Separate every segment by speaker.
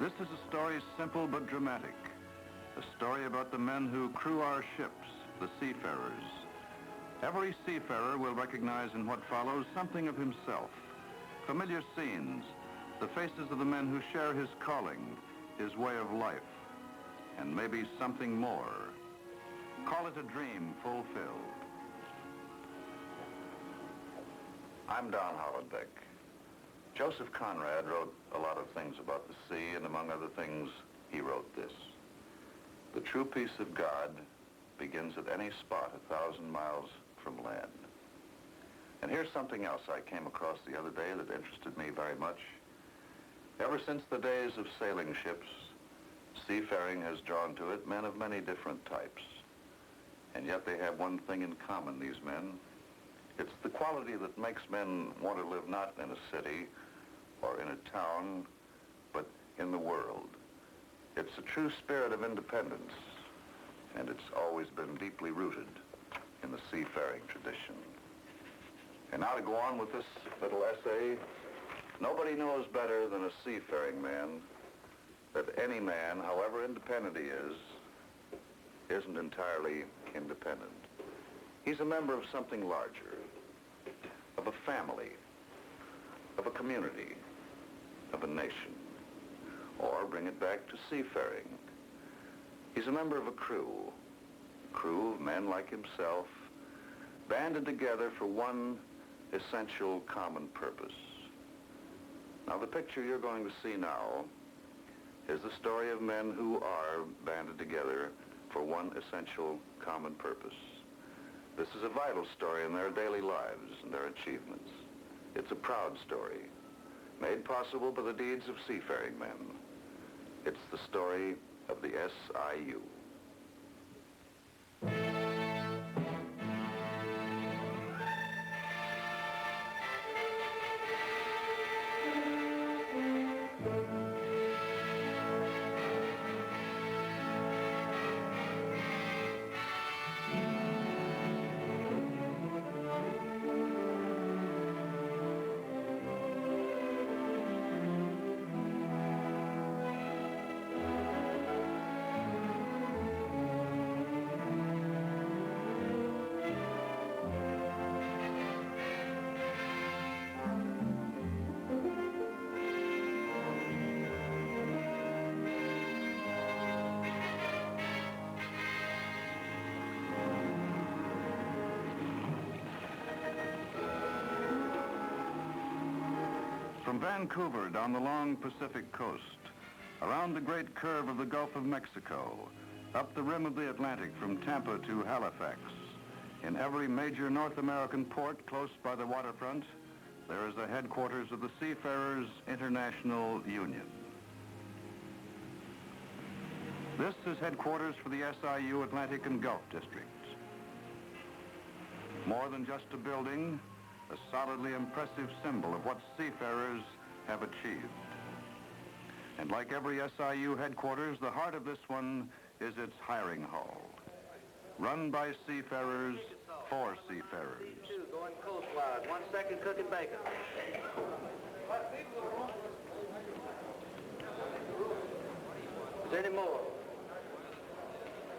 Speaker 1: This is a story simple but dramatic. A story about the men who crew our ships, the seafarers. Every seafarer will recognize in what follows something of himself. Familiar scenes, the faces of the men who share his calling, his way of life, and maybe something more. Call it a dream fulfilled. I'm Don Hollenbeck. Joseph Conrad wrote a lot of things about the sea, and among other things, he wrote this. The true peace of God begins at any spot 1,000 miles from land. And here's something else I came across the other day that interested me very much. Ever since the days of sailing ships, seafaring has drawn to it men of many different types. And yet they have one thing in common, these men. It's the quality that makes men want to live not in a city or in a town, but in the world. It's a true spirit of independence, and it's always been deeply rooted in the seafaring tradition. And now to go on with this little essay, nobody knows better than a seafaring man that any man, however independent he is, isn't entirely independent. He's a member of something larger, of a family, of a community, of a nation. Or bring it back to seafaring. He's a member of a crew of men like himself, banded together for one essential common purpose. Now, the picture you're going to see now is the story of men who are banded together for one essential common purpose. This is a vital story in their daily lives and their achievements. It's a proud story, made possible by the deeds of seafaring men. It's the story of the SIU. From Vancouver down the long Pacific coast, around the great curve of the Gulf of Mexico, up the rim of the Atlantic from Tampa to Halifax, in every major North American port close by the waterfront, there is the headquarters of the Seafarers International Union. This is headquarters for the SIU Atlantic and Gulf District. More than just a building, a solidly impressive symbol of what seafarers have achieved. And like every SIU headquarters, the heart of this one is its hiring hall. Run by seafarers, for seafarers.
Speaker 2: Going coastwise, 1 second cooking bacon. Is there any more?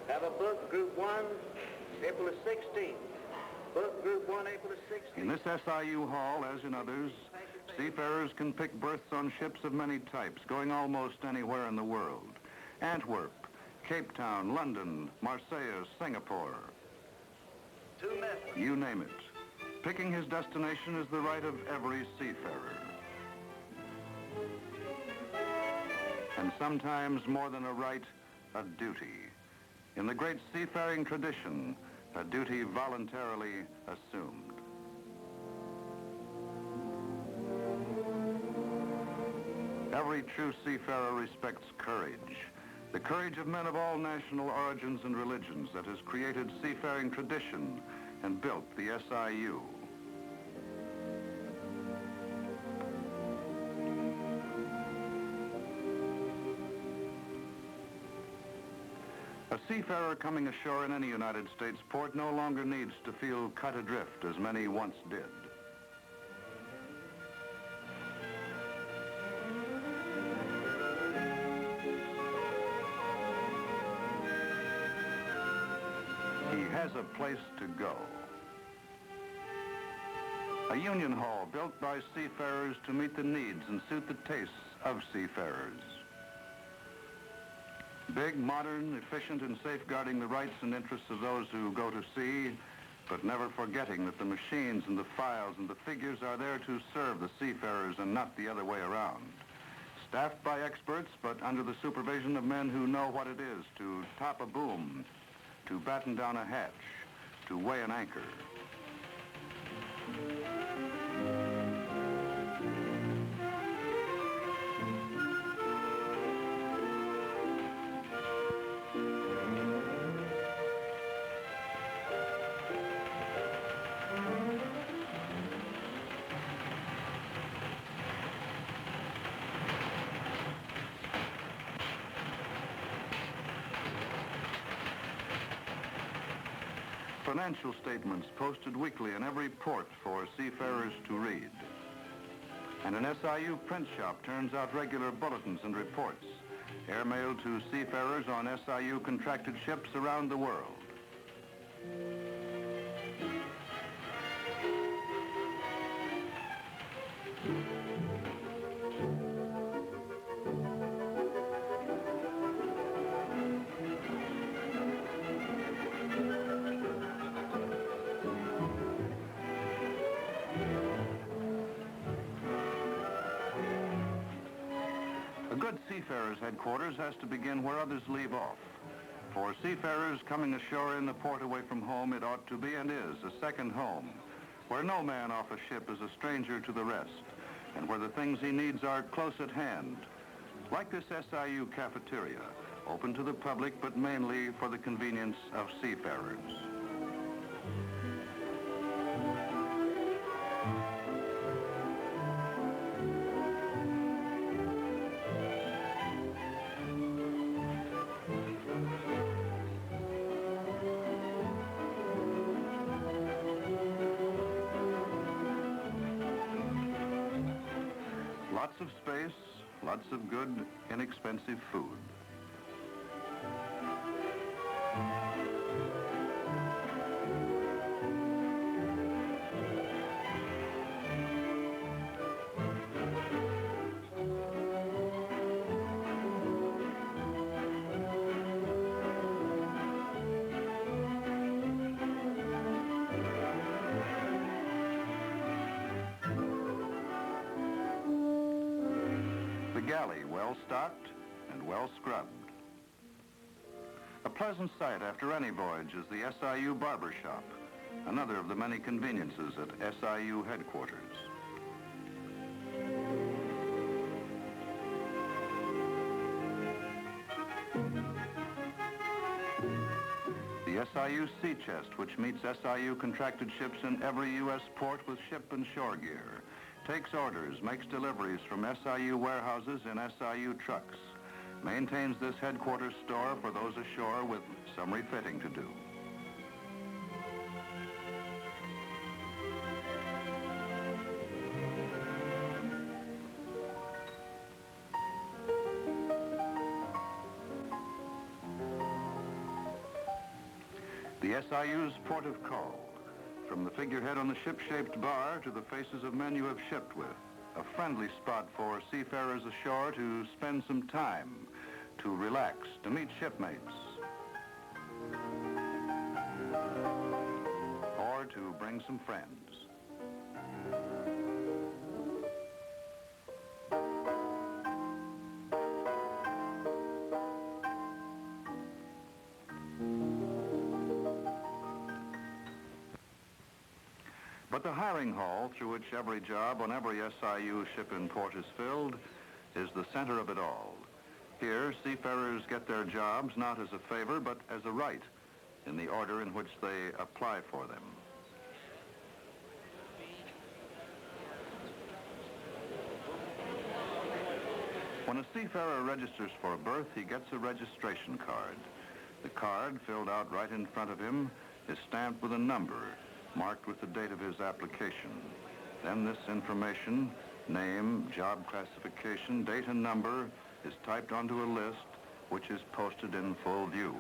Speaker 2: Have a book, Group 1, April the 16th. Book Group 1, April the 16th.
Speaker 1: In this SIU hall, as in others, seafarers can pick berths on ships of many types, going almost anywhere in the world. Antwerp, Cape Town, London, Marseille, Singapore. You name it. Picking his destination is the right of every seafarer. And sometimes more than a right, a duty. In the great seafaring tradition, a duty voluntarily assumed. Every true seafarer respects courage, the courage of men of all national origins and religions that has created seafaring tradition and built the SIU. A seafarer coming ashore in any United States port no longer needs to feel cut adrift as many once did. has a place to go. A union hall built by seafarers to meet the needs and suit the tastes of seafarers. Big, modern, efficient, and safeguarding the rights and interests of those who go to sea, but never forgetting that the machines and the files and the figures are there to serve the seafarers and not the other way around. Staffed by experts, but under the supervision of men who know what it is to top a boom, to batten down a hatch, to weigh an anchor. Financial statements posted weekly in every port for seafarers to read. And an SIU print shop turns out regular bulletins and reports, airmailed to seafarers on SIU contracted ships around the world. A good seafarer's headquarters has to begin where others leave off. For seafarers coming ashore in the port away from home, it ought to be and is a second home, where no man off a ship is a stranger to the rest, and where the things he needs are close at hand. Like this SIU cafeteria, open to the public, but mainly for the convenience of seafarers. Lots of space, lots of good, inexpensive food. Galley, well stocked and well scrubbed. A pleasant sight after any voyage is the SIU barber shop, another of the many conveniences at SIU headquarters. The SIU sea chest, which meets SIU contracted ships in every U.S. port with ship and shore gear, takes orders, makes deliveries from SIU warehouses in SIU trucks, maintains this headquarters store for those ashore with some refitting to do. The SIU's port of call, from the figurehead on the ship-shaped bar to the faces of men you have shipped with, a friendly spot for seafarers ashore to spend some time, to relax, to meet shipmates, or to bring some friends. But the hiring hall, through which every job on every SIU ship in port is filled, is the center of it all. Here, seafarers get their jobs not as a favor, but as a right, in the order in which they apply for them. When a seafarer registers for a berth, he gets a registration card. The card, filled out right in front of him, is stamped with a number, marked with the date of his application. Then this information, name, job classification, date and number, is typed onto a list, which is posted in full view.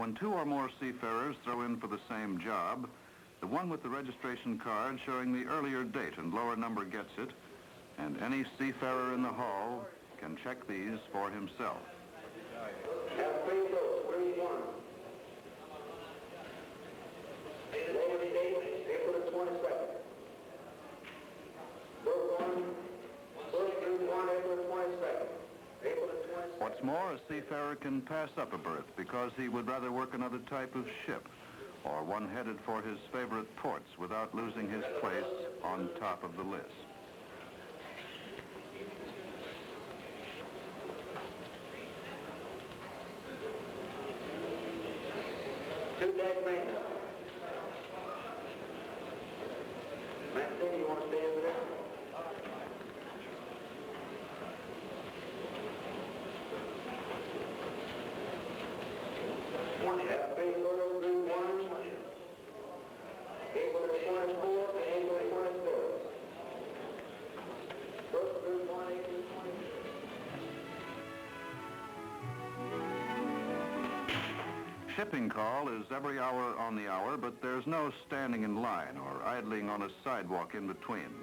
Speaker 1: When two or more seafarers throw in for the same job, the one with the registration card showing the earlier date and lower number gets it, and any seafarer in the hall can check these for himself.
Speaker 2: Have three votes, 3-1. Ladies' date, April the 22nd. Book 1, book group 1, April the 22nd. April the 22nd.
Speaker 1: What's more, a seafarer can pass up a berth because he would rather work another type of ship, or one headed for his favorite ports without losing his place on top of the list.
Speaker 2: Two-deck maintenance. Maxine, you want to stay over there? Have three photos, group 1, April the 24th and April the 23rd. Book group 1, April the 23rd.
Speaker 1: Shipping call is every hour on the hour, but there's no standing in line or idling on a sidewalk in between.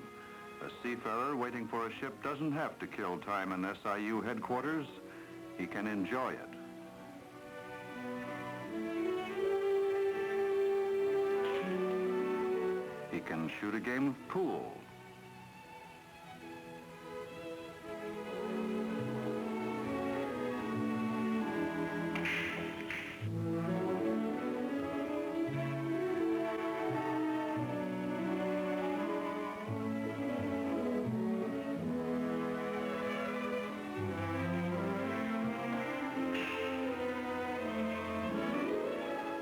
Speaker 1: A seafarer waiting for a ship doesn't have to kill time in SIU headquarters. He can enjoy it. He can shoot a game of pool.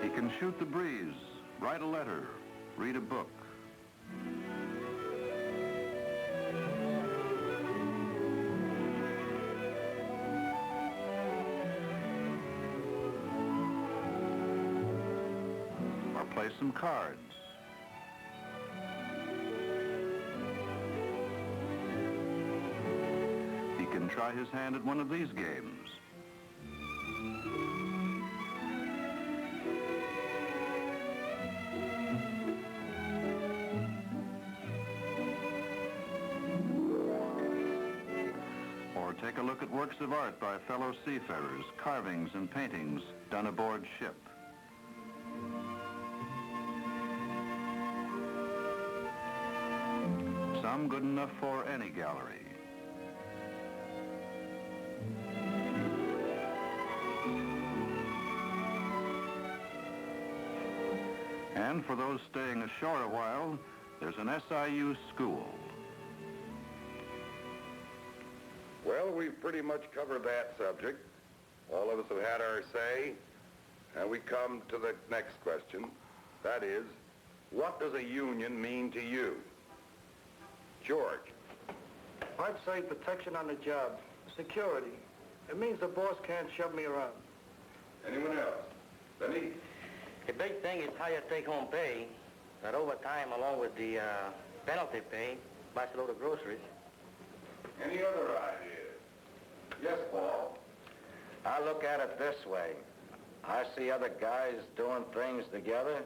Speaker 1: He can shoot the breeze, write a letter, read a book. Or play some cards. He can try his hand at one of these games. Take a look at works of art by fellow seafarers, carvings and paintings done aboard ship. Some good enough for any gallery. And for those staying ashore a while, there's an SIU school.
Speaker 3: Well, we've pretty much covered that subject. All of us have had our say, and we come to the next question. That is, what does a union mean to you? George.
Speaker 2: I'd say protection on the job, security. It means the boss can't shove me around.
Speaker 3: Anyone else? Benny?
Speaker 4: The big thing is higher take-home pay. That overtime, along with the penalty pay, buys a load of groceries.
Speaker 3: Any other ideas? Yes, Paul.
Speaker 5: I look at it this way. I see other guys doing things together.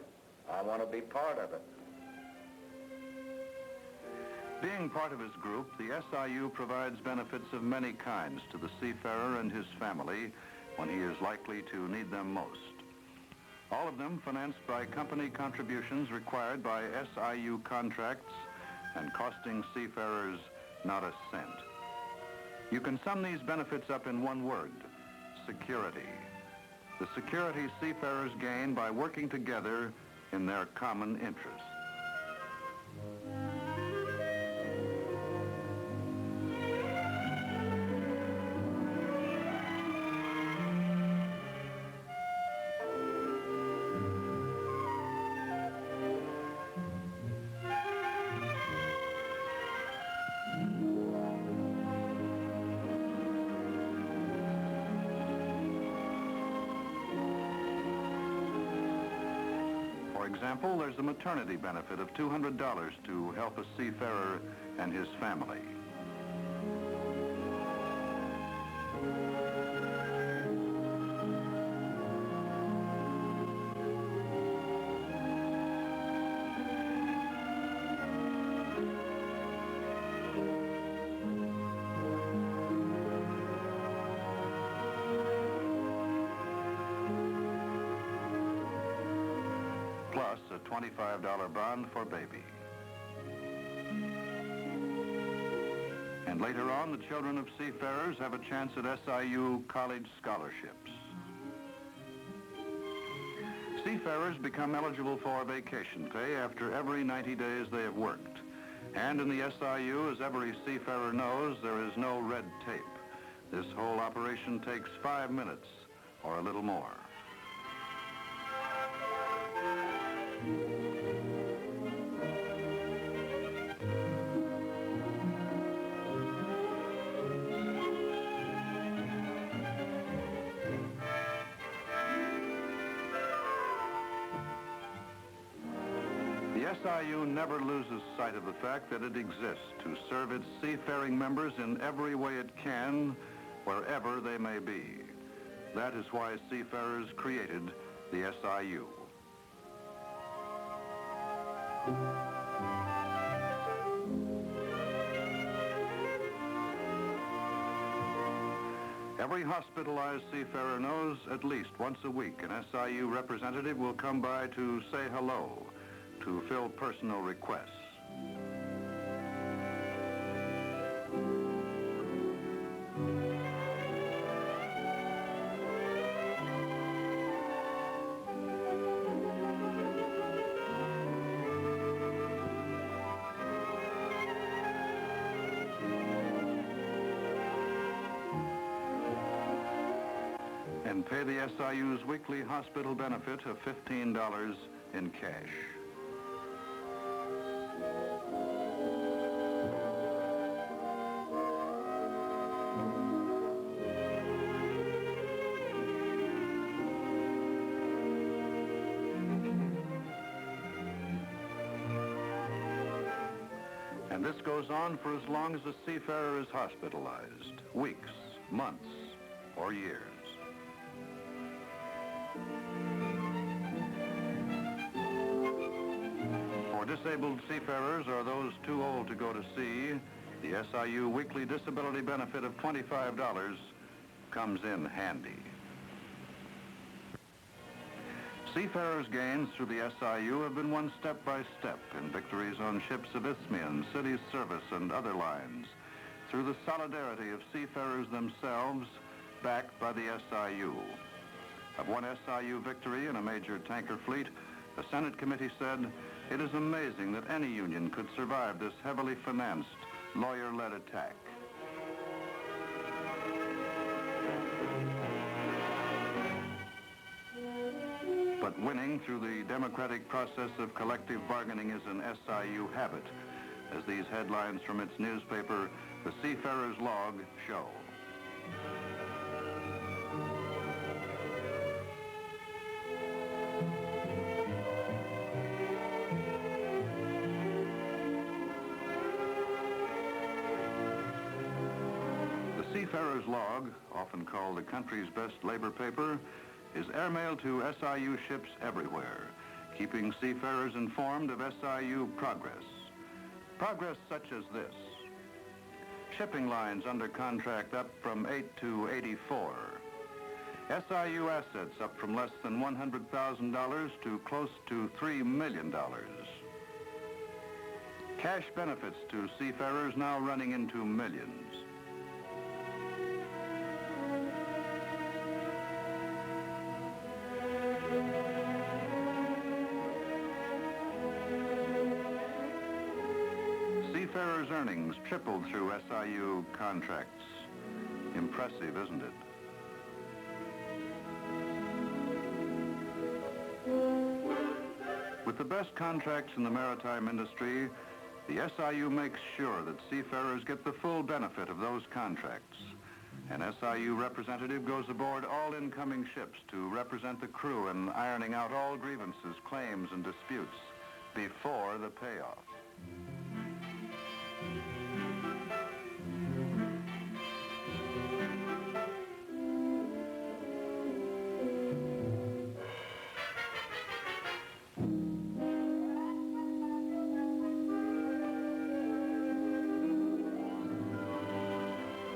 Speaker 5: I want to be part of it.
Speaker 1: Being part of his group, the SIU provides benefits of many kinds to the seafarer and his family when he is likely to need them most. All of them financed by company contributions required by SIU contracts and costing seafarers not a cent. You can sum these benefits up in one word: security. The security seafarers gain by working together in their common interests. For example, there's a maternity benefit of $200 to help a seafarer and his family. $25 bond for baby. And later on, the children of seafarers have a chance at SIU college scholarships. Seafarers become eligible for vacation pay after every 90 days they have worked. And in the SIU, as every seafarer knows, there is no red tape. This whole operation takes 5 minutes or a little more. The SIU never loses sight of the fact that it exists to serve its seafaring members in every way it can, wherever they may be. That is why Seafarers created the SIU. Every hospitalized seafarer knows at least once a week an SIU representative will come by to say hello, to fill personal requests. And pay the SIU's weekly hospital benefit of $15 in cash. And this goes on for as long as a seafarer is hospitalized, weeks, months, or years. For disabled seafarers or those too old to go to sea, the SIU weekly disability benefit of $25 comes in handy. Seafarers' gains through the SIU have been won step by step in victories on ships of Isthmian, Cities Service, and other lines, through the solidarity of seafarers themselves, backed by the SIU. Of one SIU victory in a major tanker fleet, the Senate committee said, "It is amazing that any union could survive this heavily financed, lawyer-led attack." But winning through the democratic process of collective bargaining is an SIU habit, as these headlines from its newspaper, The Seafarers' Log, show. The Seafarers' Log, often called the country's best labor paper, is airmailed to SIU ships everywhere, keeping seafarers informed of SIU progress. Progress such as this: shipping lines under contract up from 8 to 84. SIU assets up from less than $100,000 to close to $3 million. Cash benefits to seafarers now running into millions. Seafarers' earnings tripled through SIU contracts. Impressive, isn't it? With the best contracts in the maritime industry, the SIU makes sure that seafarers get the full benefit of those contracts. An SIU representative goes aboard all incoming ships to represent the crew in ironing out all grievances, claims, and disputes before the payoff.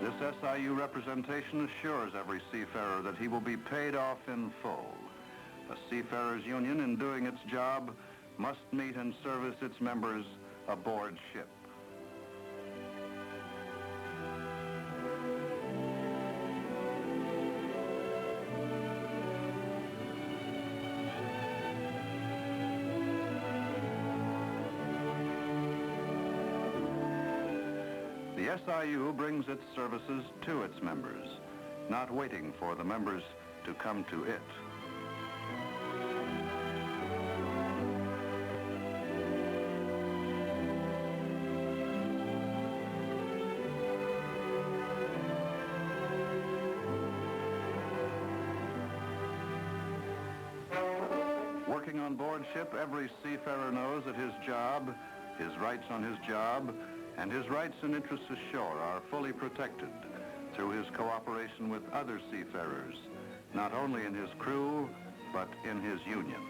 Speaker 1: This SIU representation assures every seafarer that he will be paid off in full. A seafarers' union, in doing its job, must meet and service its members aboard ship. The SIU brings its services to its members, not waiting for the members to come to it. Working on board ship, every seafarer knows that his job, his rights on his job, and his rights and interests ashore are fully protected through his cooperation with other seafarers, not only in his crew, but in his union.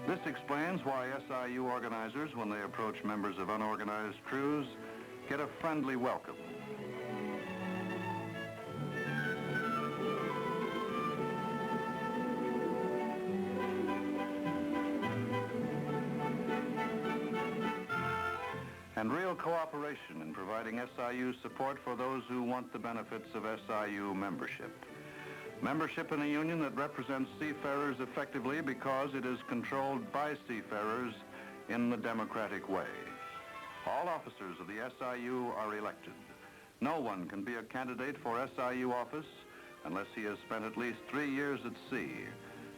Speaker 1: This explains why SIU organizers, when they approach members of unorganized crews, get a friendly welcome. And real cooperation in providing SIU support for those who want the benefits of SIU membership. Membership in a union that represents seafarers effectively because it is controlled by seafarers in the democratic way. All officers of the SIU are elected. No one can be a candidate for SIU office unless he has spent at least 3 years at sea,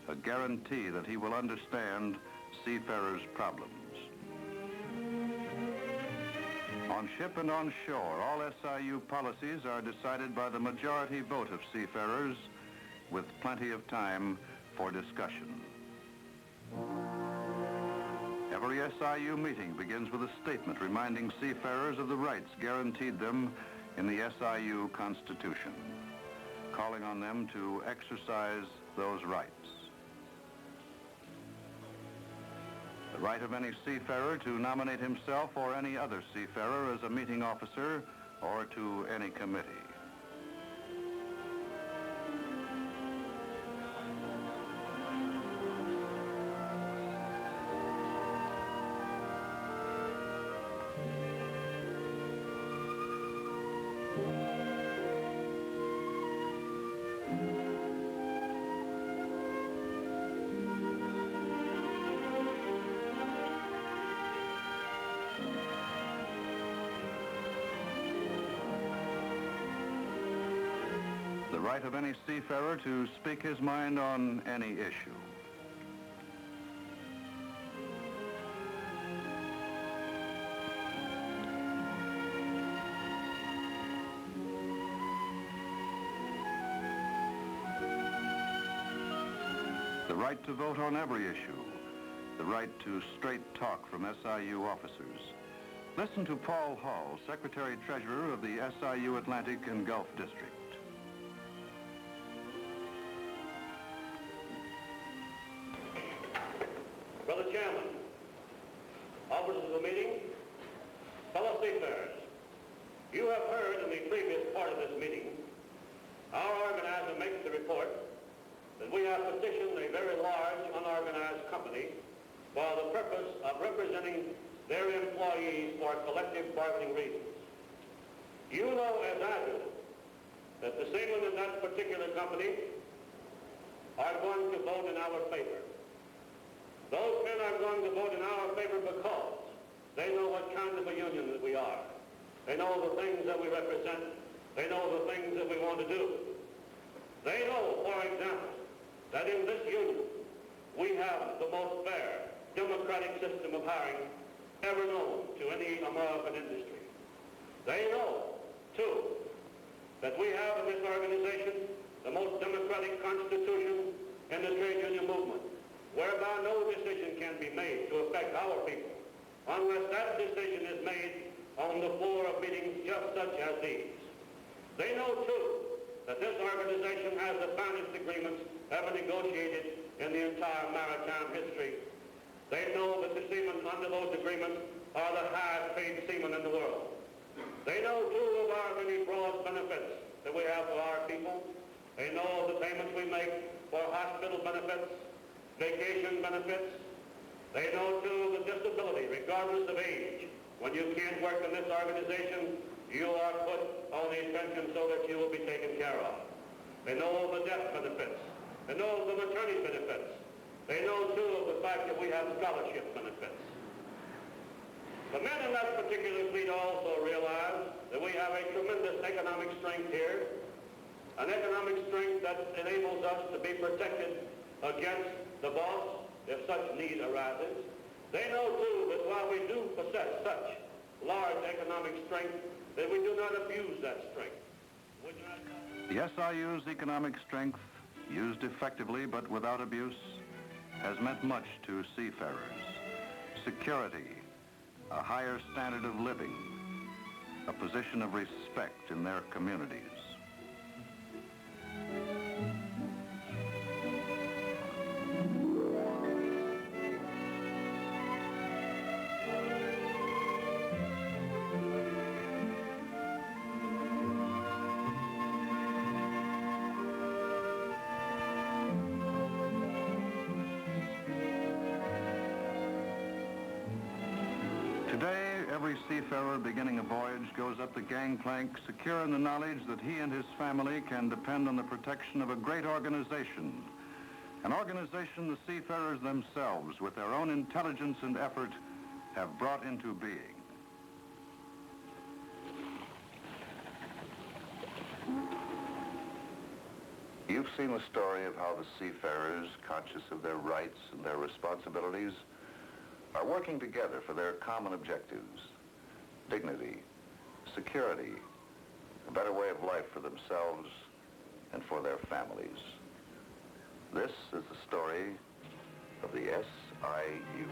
Speaker 1: a guarantee that he will understand seafarers' problems. On ship and on shore, all SIU policies are decided by the majority vote of seafarers, with plenty of time for discussion. Every SIU meeting begins with a statement reminding seafarers of the rights guaranteed them in the SIU Constitution, calling on them to exercise those rights. The right of any seafarer to nominate himself or any other seafarer as a meeting officer or to any committee. The right of any seafarer to speak his mind on any issue. The right to vote on every issue. The right to straight talk from SIU officers. Listen to Paul Hall, Secretary-Treasurer of the SIU Atlantic and Gulf District.
Speaker 2: Brother Chairman, officers of the meeting, fellow seafarers, you have heard in the previous part of this meeting, our organizer makes the report that we have petitioned a very large unorganized company for the purpose of representing their employees for collective bargaining reasons. You know as I do that the seamen in that particular company are going to vote in our favor. Those men are going to vote in our favor because they know what kind of a union that we are. They know the things that we represent. They know the things that we want to do. They know, for example, that in this union we have the most fair, democratic system of hiring ever known to any American industry. They know, too, that we have in this organization the most democratic constitution in the trade union movement, whereby no decision can be made to affect our people unless that decision is made on the floor of meetings just such as these. They know, too, that this organization has the finest agreements ever negotiated in the entire maritime history. They know that the seamen under those agreements are the highest paid seamen in the world. They know, too, of our many broad benefits that we have for our people. They know of the payments we make for hospital benefits, vacation benefits. They know, too, of the disability, regardless of age. When you can't work in this organization, you are put on the pension so that you will be taken care of. They know of the death benefits. They know of the maternity benefits. They know, too, of the fact that we have scholarship benefits. The men in that particular fleet also realize that we have a tremendous economic strength here, an economic strength that enables us to be protected against the boss if such need arises. They know, too, that while we do possess such large economic strength, that we do not abuse that strength.
Speaker 1: The SIU's economic strength, used effectively but without abuse, has meant much to seafarers. Security, a higher standard of living, a position of respect in their communities. Today, every seafarer beginning a voyage goes up the gangplank secure in the knowledge that he and his family can depend on the protection of a great organization. An organization the seafarers themselves, with their own intelligence and effort, have brought into being. You've seen the story of how the seafarers, conscious of their rights and their responsibilities, are working together for their common objectives: dignity, security, a better way of life for themselves and for their families. This is the story of the SIU.